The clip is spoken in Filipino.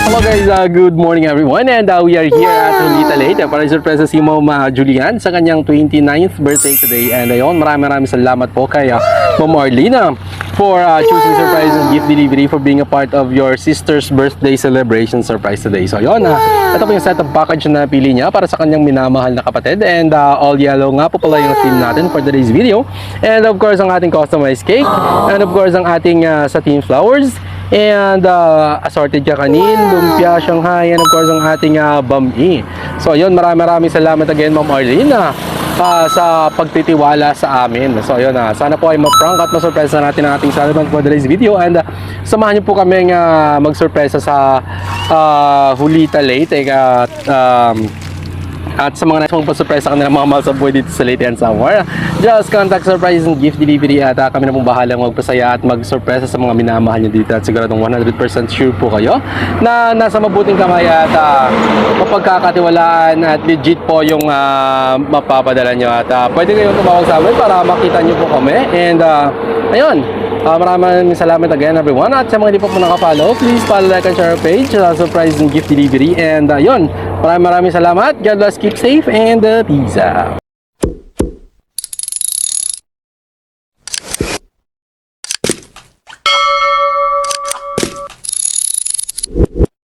Hello guys, good morning everyone, and we are here at Julita Late para surpresa si Ma'am Julian sa kanyang 29th birthday today. And ayun, maraming salamat po kay Ma'am Arlina for choosing surprise and gift delivery, for being a part of your sister's birthday celebration surprise today. So ayun, ito po yung set of package na napili niya para sa kanyang minamahal na kapatid, and all yellow nga po pala yung theme natin for today's video. And of course ang ating customized cake, and of course ang ating satin flowers, and assorted kakanin, lumpia, Shanghai, and of course ang ating bami. So ayun, maraming salamat again Ma'am Arlene sa pagtitiwala sa amin. So ayun, sana po ay ma-prank at ma-surprise natin ang ating celebrant for today's video, and samahan niyo po kami mag-surpresa sa Julita Late at sa mga nais mong pa-surprise sa kanilang mga mahal sa buhay dito sa Leyte and Samar, just contact surprise and gift delivery, at kami na pong bahalang magpasaya at mag-surpresa sa mga minamahal nyo dito, at siguradong 100% sure po kayo na nasa mabuting kamay at mapagkakatiwalaan at legit po yung mapapadala nyo, at pwede kayong tumawag sa amin para makita nyo po kami. And ayun, maraming salamat again everyone, at sa mga hindi po nakapollow, please follow, like, and share our page, surprise and gift delivery. And ayun, maraming salamat. God bless, keep safe, and peace out.